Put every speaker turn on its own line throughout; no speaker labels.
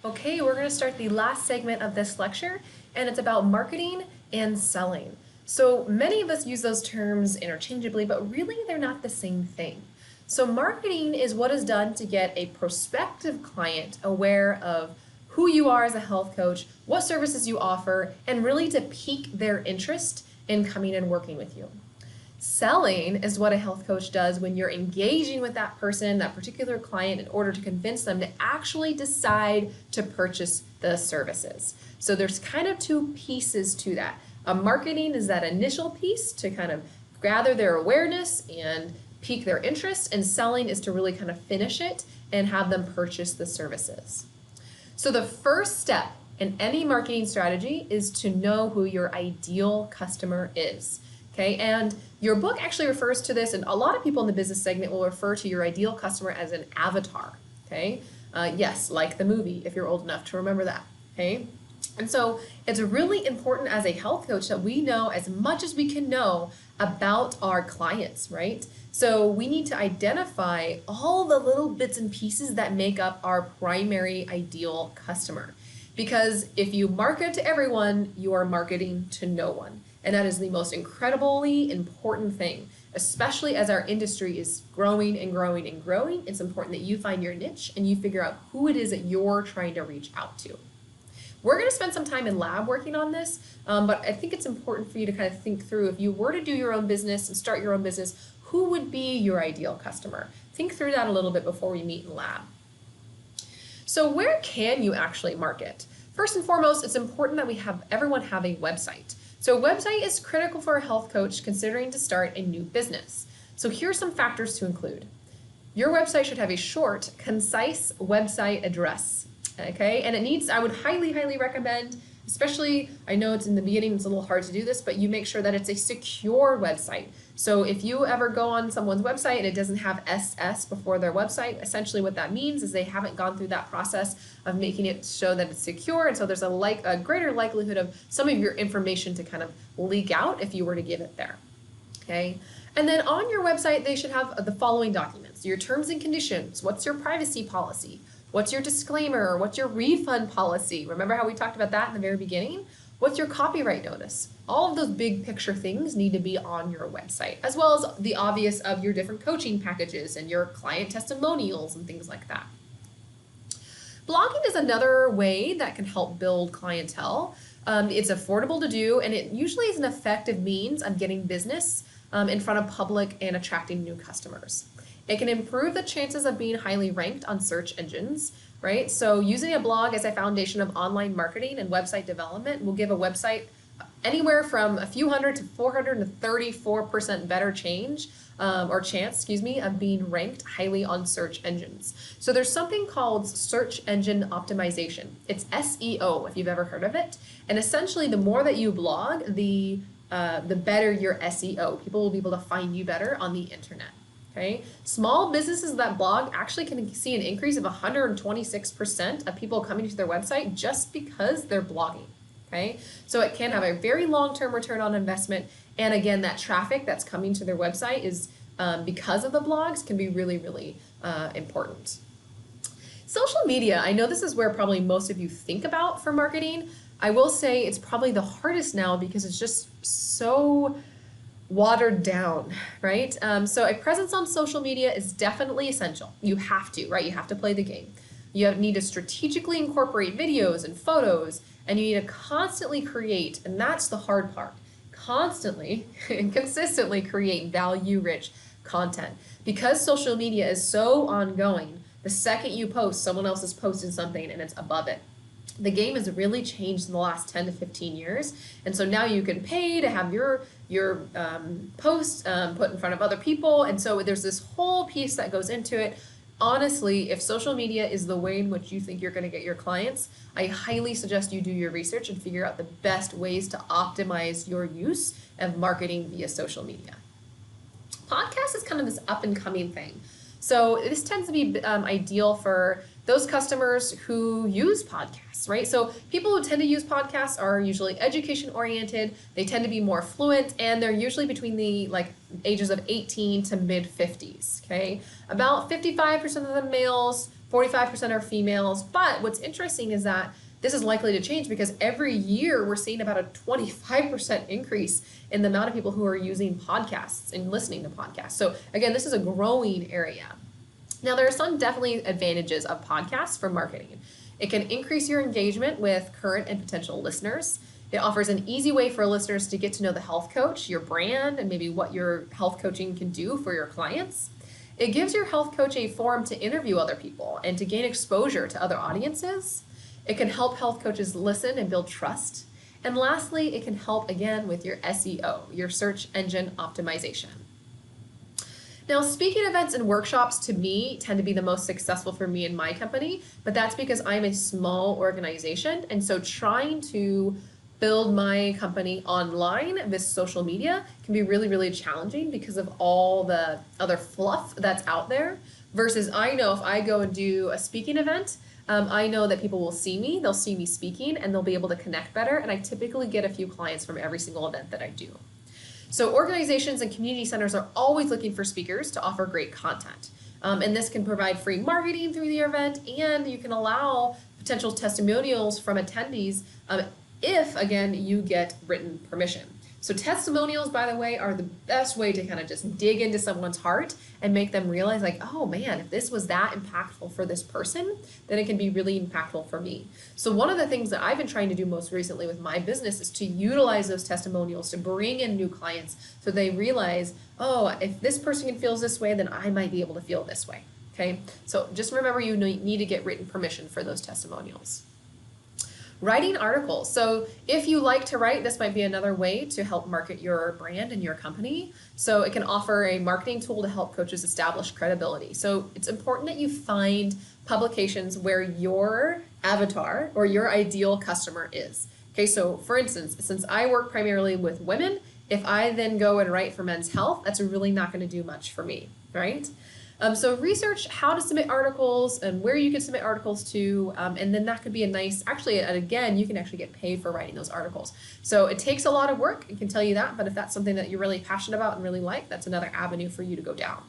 Okay, we're going to start the last segment of this lecture, and it's about marketing and selling. So many of us use those terms interchangeably, but really they're not the same thing. So marketing is what is done to get a prospective client aware of who you are as a health coach, what services you offer, and really to pique their interest in coming and working with you. Selling is what a health coach does when you're engaging with that person, that particular client, in order to convince them to actually decide to purchase the services. So there's kind of two pieces to that. Marketing is that initial piece to kind of gather their awareness and pique their interest, and selling is to really kind of finish it and have them purchase the services. So the first step in any marketing strategy is to know who your ideal customer is. Okay, and your book actually refers to this, and a lot of people in the business segment will refer to your ideal customer as an avatar. Okay, yes, like the movie, if you're old enough to remember that. Okay, and so it's really important as a health coach that we know as much as we can know about our clients, right? So we need to identify all the little bits and pieces that make up our primary ideal customer. Because if you market to everyone, you are marketing to no one. And that is the most incredibly important thing, especially as our industry is growing and growing and growing. It's important that you find your niche and you figure out who it is that you're trying to reach out to. We're going to spend some time in lab working on this, but I think it's important for you to kind of think through, if you were to do your own business and start your own business, who would be your ideal customer? Think through that a little bit before we meet in lab. So where can you actually market? First and foremost, it's important that everyone have a website. So a website is critical for a health coach considering to start a new business. So here are some factors to include. Your website should have a short, concise website address. Okay, and I would highly, highly recommend, especially, I know it's in the beginning, it's a little hard to do this, but you make sure that it's a secure website. So if you ever go on someone's website and it doesn't have SS before their website, essentially what that means is they haven't gone through that process of making it show that it's secure, and so there's a greater likelihood of some of your information to kind of leak out if you were to give it there. Okay, and then on your website, they should have the following documents: your terms and conditions, what's your privacy policy, what's your disclaimer, what's your refund policy? Remember how we talked about that in the very beginning? What's your copyright notice? All of those big picture things need to be on your website, as well as the obvious of your different coaching packages and your client testimonials and things like that. Blogging is another way that can help build clientele. It's affordable to do, and it usually is an effective means of getting business in front of public and attracting new customers. It can improve the chances of being highly ranked on search engines, right? So using a blog as a foundation of online marketing and website development will give a website anywhere from a few hundred to 434% better chance, of being ranked highly on search engines. So there's something called search engine optimization. It's SEO, if you've ever heard of it. And essentially, the more that you blog, the better your SEO. People will be able to find you better on the internet. Okay, small businesses that blog actually can see an increase of 126% of people coming to their website just because they're blogging. Okay, so it can have a very long-term return on investment, and again, that traffic that's coming to their website is because of the blogs can be really, really important. Social media, I know this is where probably most of you think about for marketing. I will say it's probably the hardest now because it's just so watered down, right? So a presence on social media is definitely essential. You have to, right? You have to play the game. You need to strategically incorporate videos and photos, and you need to constantly create, and that's the hard part, constantly and consistently create value-rich content. Because social media is so ongoing, the second you post, someone else is posting something and it's above it. The game has really changed in the last 10 to 15 years, and so now you can pay to have your post put in front of other people, and so there's this whole piece that goes into it. Honestly, if social media is the way in which you think you're going to get your clients, I highly suggest you do your research and figure out the best ways to optimize your use of marketing via social media. Podcast is kind of this up-and-coming thing. So this tends to be ideal for those customers who use podcasts, right? So people who tend to use podcasts are usually education oriented, they tend to be more fluent, and they're usually between the ages of 18 to mid 50s, okay? About 55% of them males, 45% are females. But what's interesting is that this is likely to change because every year we're seeing about a 25% increase in the amount of people who are using podcasts and listening to podcasts. So again, this is a growing area. Now, there are some definitely advantages of podcasts for marketing. It can increase your engagement with current and potential listeners. It offers an easy way for listeners to get to know the health coach, your brand, and maybe what your health coaching can do for your clients. It gives your health coach a forum to interview other people and to gain exposure to other audiences. It can help health coaches listen and build trust. And lastly, it can help again with your SEO, your search engine optimization. Now, speaking events and workshops to me tend to be the most successful for me and my company, but that's because I'm a small organization. And so trying to build my company online with social media can be really, really challenging because of all the other fluff that's out there. Versus I know if I go and do a speaking event, I know that people will see me, they'll see me speaking, and they'll be able to connect better. And I typically get a few clients from every single event that I do. So organizations and community centers are always looking for speakers to offer great content. And this can provide free marketing through the event, and you can allow potential testimonials from attendees if, again, you get written permission. So testimonials, by the way, are the best way to kind of just dig into someone's heart and make them realize like, oh man, if this was that impactful for this person, then it can be really impactful for me. So one of the things that I've been trying to do most recently with my business is to utilize those testimonials to bring in new clients so they realize, oh, if this person feels this way, then I might be able to feel this way. Okay, so just remember you need to get written permission for those testimonials. Writing articles. So if you like to write, this might be another way to help market your brand and your company. So it can offer a marketing tool to help coaches establish credibility. So it's important that you find publications where your avatar or your ideal customer is. Okay, so for instance, since I work primarily with women, if I then go and write for Men's Health, that's really not going to do much for me, right? So research how to submit articles and where you can submit articles to, and then that could be a nice, actually, and again, you can actually get paid for writing those articles. So it takes a lot of work, I can tell you that, but if that's something that you're really passionate about and really like, that's another avenue for you to go down.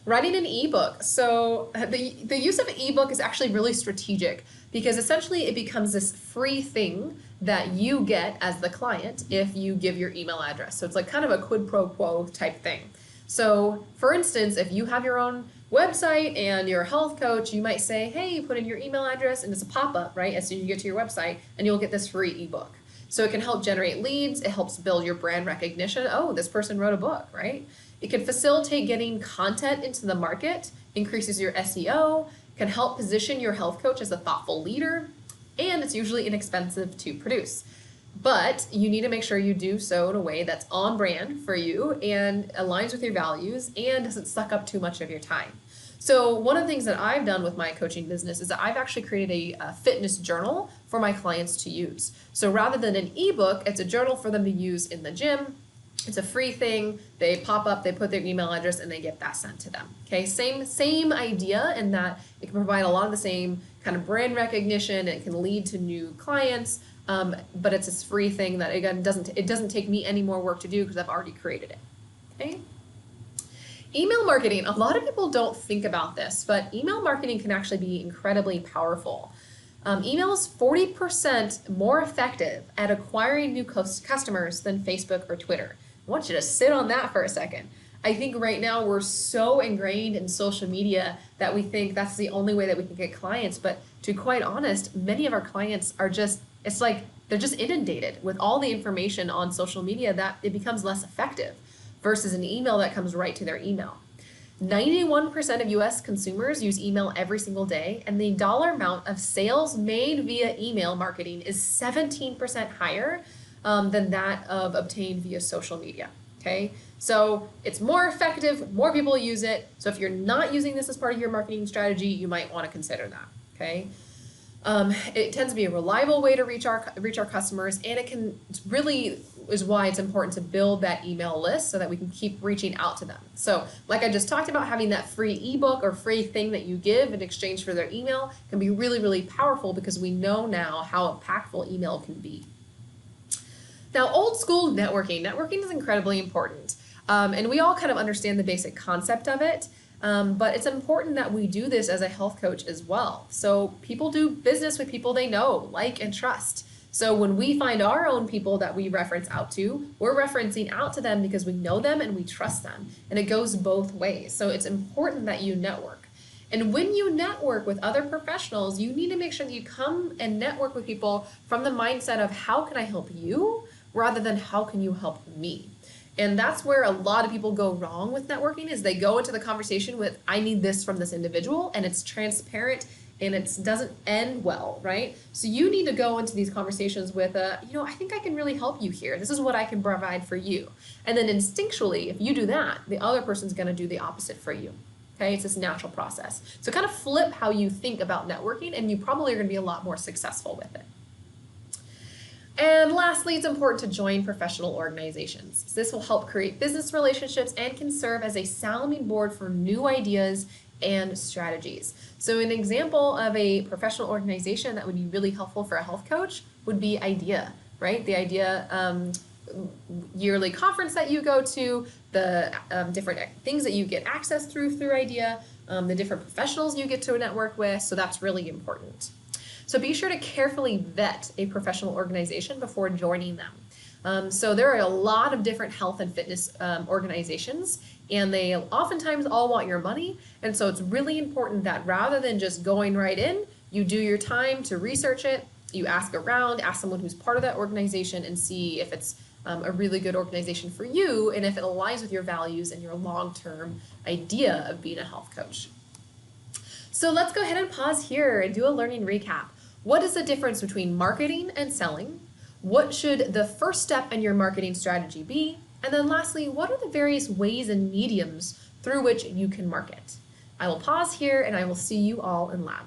Writing an ebook. So the use of an ebook is actually really strategic because essentially it becomes this free thing that you get as the client if you give your email address. So it's like kind of a quid pro quo type thing. So for instance, if you have your own website and you're a health coach, you might say, hey, put in your email address and it's a pop-up, right? As soon as you get to your website and you'll get this free ebook. So it can help generate leads. It helps build your brand recognition. Oh, this person wrote a book, right? It can facilitate getting content into the market, increases your SEO, can help position your health coach as a thoughtful leader, and it's usually inexpensive to produce. But you need to make sure you do so in a way that's on brand for you and aligns with your values and doesn't suck up too much of your time. So one of the things that I've done with my coaching business is that I've actually created a fitness journal for my clients to use. So rather than an ebook, it's a journal for them to use in the gym. It's a free thing. They pop up, they put their email address, and they get that sent to them. Okay, same idea in that it can provide a lot of the same kind of brand recognition. It can lead to new clients. But it's this free thing that again doesn't take me any more work to do because I've already created it. Okay. Email marketing. A lot of people don't think about this, but email marketing can actually be incredibly powerful. Email is 40% more effective at acquiring new customers than Facebook or Twitter. I want you to sit on that for a second. I think right now we're so ingrained in social media that we think that's the only way that we can get clients. But to be quite honest, many of our clients are just, it's like they're just inundated with all the information on social media that it becomes less effective versus an email that comes right to their email. 91% of US consumers use email every single day, and the dollar amount of sales made via email marketing is 17% higher than that of obtained via social media. Okay, so it's more effective, more people use it. So if you're not using this as part of your marketing strategy, you might want to consider that. Okay. It tends to be a reliable way to reach our customers, and it can really is why it's important to build that email list so that we can keep reaching out to them. So like I just talked about, having that free ebook or free thing that you give in exchange for their email can be really, really powerful because we know now how impactful email can be. Now, old school networking. Networking is incredibly important, and we all kind of understand the basic concept of it. But it's important that we do this as a health coach as well. So people do business with people they know, like, and trust. So when we find our own people that we reference out to, we're referencing out to them because we know them and we trust them. And it goes both ways. So it's important that you network. And when you network with other professionals, you need to make sure that you come and network with people from the mindset of how can I help you rather than how can you help me. And that's where a lot of people go wrong with networking is they go into the conversation with I need this from this individual, and it's transparent and it doesn't end well, right? So you need to go into these conversations with I think I can really help you here. This is what I can provide for you. And then instinctually, if you do that, the other person's going to do the opposite for you. Okay, it's this natural process. So kind of flip how you think about networking, and you probably are going to be a lot more successful with it. And lastly, it's important to join professional organizations. So this will help create business relationships and can serve as a sounding board for new ideas and strategies. So an example of a professional organization that would be really helpful for a health coach would be IDEA, right? The IDEA yearly conference that you go to, the different things that you get access through IDEA, the different professionals you get to network with. So that's really important. So be sure to carefully vet a professional organization before joining them. So there are a lot of different health and fitness organizations, and they oftentimes all want your money. And so it's really important that rather than just going right in, you do your time to research it, you ask around, ask someone who's part of that organization and see if it's a really good organization for you and if it aligns with your values and your long-term idea of being a health coach. So let's go ahead and pause here and do a learning recap. What is the difference between marketing and selling? What should the first step in your marketing strategy be? And then lastly, what are the various ways and mediums through which you can market? I will pause here and I will see you all in lab.